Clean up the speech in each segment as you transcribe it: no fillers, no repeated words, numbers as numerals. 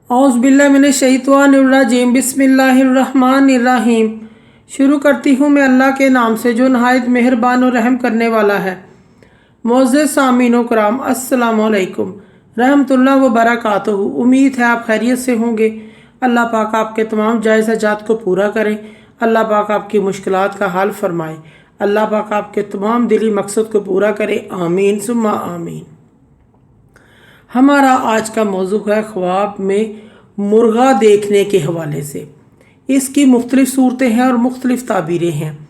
औज़ुबिल्लाहिमिनश्शैतानिर्रजीम बिस्मिल्लाहिर्रहमानिर्रहीम। शुरू करती हूँ मैं अल्लाह के नाम से जो नहायत मेहरबान और रहम करने वाला है। मोअज़्ज़ज़ सामीन कराम, अस्सलामु अलैकुम रहमतुल्लाह व बरकातहू। उम्मीद है आप खैरियत से होंगे। अल्लाह पाक आपके तमाम जायज़ हाजात को पूरा करें। अल्लाह पाक आपकी मुश्किलात का हल फरमाए। अल्लाह पाक आपके तमाम दिली मकसद को पूरा करे। आमीन सुम्मा आमीन। हमारा आज का मौजू है ख्वाब में मुर्गा देखने के हवाले से। इसकी मुख्तलिफ़ सूरतें हैं और मुख्तलिफ़ ताबीरें हैं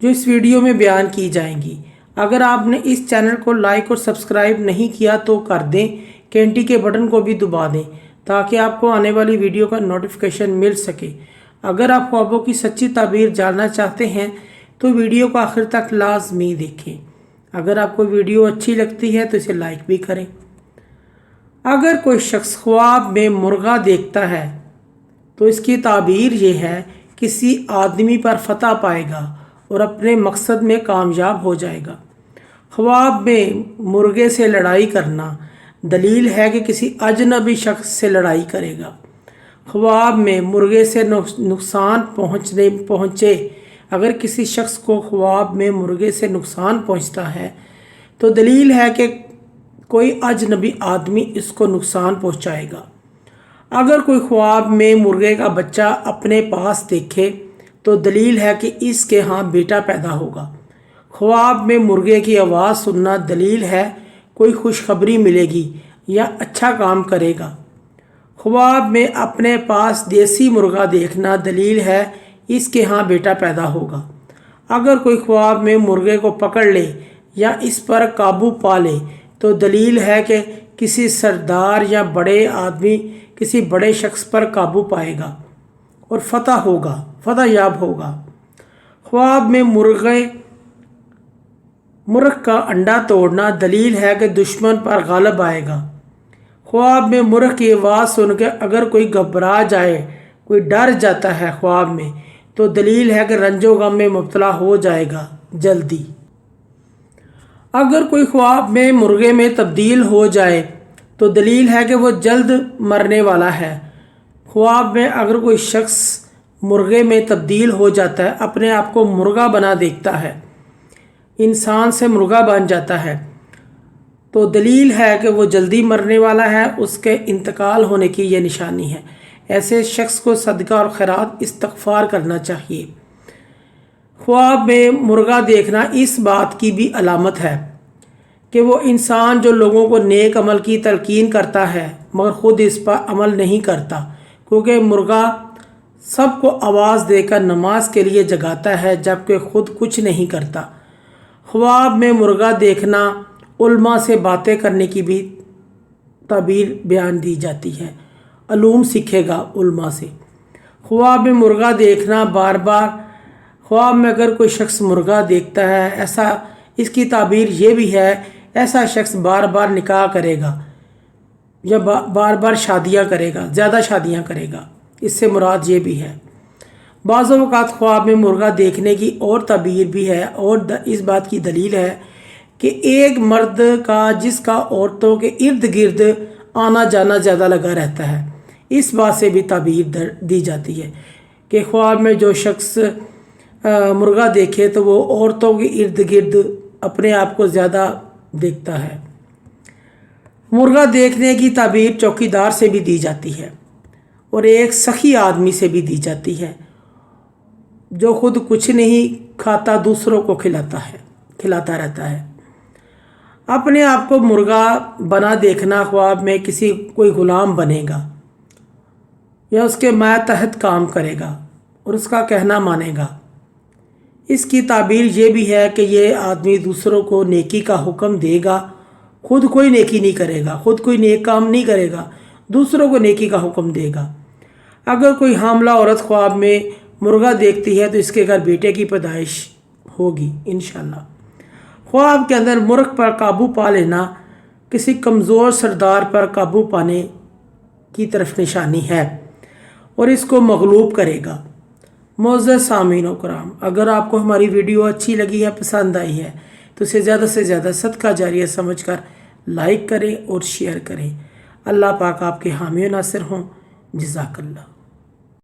जो इस वीडियो में बयान की जाएंगी। अगर आपने इस चैनल को लाइक और सब्सक्राइब नहीं किया तो कर दें, घंटी के बटन को भी दबा दें ताकि आपको आने वाली वीडियो का नोटिफिकेशन मिल सके। अगर आप ख्वाबों की सच्ची ताबीर जानना चाहते हैं तो वीडियो को आखिर तक लाजमी देखें। अगर आपको वीडियो अच्छी लगती है तो इसे लाइक भी करें। अगर कोई शख्स ख्वाब में मुर्गा देखता है तो इसकी ताबीर ये है किसी आदमी पर फतह पाएगा और अपने मकसद में कामयाब हो जाएगा। ख्वाब में मुर्गे से लड़ाई करना दलील है कि किसी अजनबी शख्स से लड़ाई करेगा। ख्वाब में मुर्गे से नुकसान पहुँचे अगर किसी शख्स को ख्वाब में मुर्गे से नुकसान पहुँचता है तो दलील है कि कोई अजनबी आदमी इसको नुकसान पहुंचाएगा। अगर कोई ख्वाब में मुर्गे का बच्चा अपने पास देखे तो दलील है कि इसके यहाँ बेटा पैदा होगा। ख्वाब में मुर्गे की आवाज़ सुनना दलील है कोई खुशखबरी मिलेगी या अच्छा काम करेगा। ख्वाब में अपने पास देसी मुर्गा देखना दलील है इसके यहाँ बेटा पैदा होगा। अगर कोई ख्वाब में मुर्गे को पकड़ ले या इस पर काबू पा ले तो दलील है कि किसी सरदार या बड़े आदमी किसी बड़े शख्स पर काबू पाएगा और फतह याब होगा। ख्वाब में मुर्ग का अंडा तोड़ना दलील है कि दुश्मन पर गालिब आएगा। ख्वाब में मुर्ग की आवाज़ सुनकर अगर कोई घबरा जाए, कोई डर जाता है ख्वाब में, तो दलील है कि रंजो गम में मुब्तला हो जाएगा जल्दी। अगर कोई ख्वाब में मुर्गे में तब्दील हो जाए तो दलील है कि वो जल्द मरने वाला है। ख्वाब में अगर कोई शख्स मुर्गे में तब्दील हो जाता है, अपने आप को मुर्गा बना देखता है, इंसान से मुर्गा बन जाता है, तो दलील है कि वो जल्दी मरने वाला है, उसके इंतकाल होने की ये निशानी है। ऐसे शख्स को सदका और खैरात इस्तग़फ़ार करना चाहिए। ख्वाब में मुर्गा देखना इस बात की भी अलामत है कि वो इंसान जो लोगों को नेक अमल की तलकीन करता है मगर ख़ुद इस पर अमल नहीं करता, क्योंकि मुर्गा सबको आवाज़ देकर नमाज के लिए जगाता है जबकि ख़ुद कुछ नहीं करता। ख्वाब में मुर्गा देखना उल्मा से बातें करने की भी ताबीर बयान दी जाती है। अलूम सीखेगा उल्मा से। ख्वाब में मुर्गा देखना बार बार, ख्वाब में अगर कोई शख्स मुर्गा देखता है, ऐसा इसकी ताबीर ये भी है ऐसा शख्स बार बार निकाह करेगा या बार बार शादियाँ करेगा, ज़्यादा शादियाँ करेगा। इससे मुराद ये भी है। बाज़ औक़ात ख्वाब में मुर्गा देखने की और ताबीर भी है और इस बात की दलील है कि एक मर्द का जिसका औरतों के इर्द गिर्द आना जाना ज़्यादा लगा रहता है, इस बात से भी ताबीर दी जाती है कि ख्वाब में जो शख्स मुर्गा देखे तो वो औरतों के इर्द गिर्द अपने आप को ज़्यादा देखता है। मुर्गा देखने की ताबीर चौकीदार से भी दी जाती है और एक सखी आदमी से भी दी जाती है जो खुद कुछ नहीं खाता, दूसरों को खिलाता रहता है। अपने आप को मुर्गा बना देखना, ख्वाब में कोई ग़ुलाम बनेगा या उसके मातहत काम करेगा और उसका कहना मानेगा। इसकी ताबीर ये भी है कि ये आदमी दूसरों को नेकी का हुक्म देगा, खुद कोई नेकी नहीं करेगा, खुद कोई नेक काम नहीं करेगा, दूसरों को नेकी का हुक्म देगा। अगर कोई हामला औरत ख्वाब में मुर्गा देखती है तो इसके घर बेटे की पैदाइश होगी इंशाअल्लाह। ख्वाब के अंदर मुर्ग पर काबू पा लेना किसी कमज़ोर सरदार पर काबू पाने की तरफ निशानी है और इसको मगलूब करेगा। मोअज़्ज़ज़ सामीन कराम, अगर आपको हमारी वीडियो अच्छी लगी है, पसंद आई है, तो इसे ज़्यादा से ज़्यादा सदका जारिया समझकर लाइक करें और शेयर करें। अल्लाह पाक आपके हामी नासिर हों। جزاک اللہ.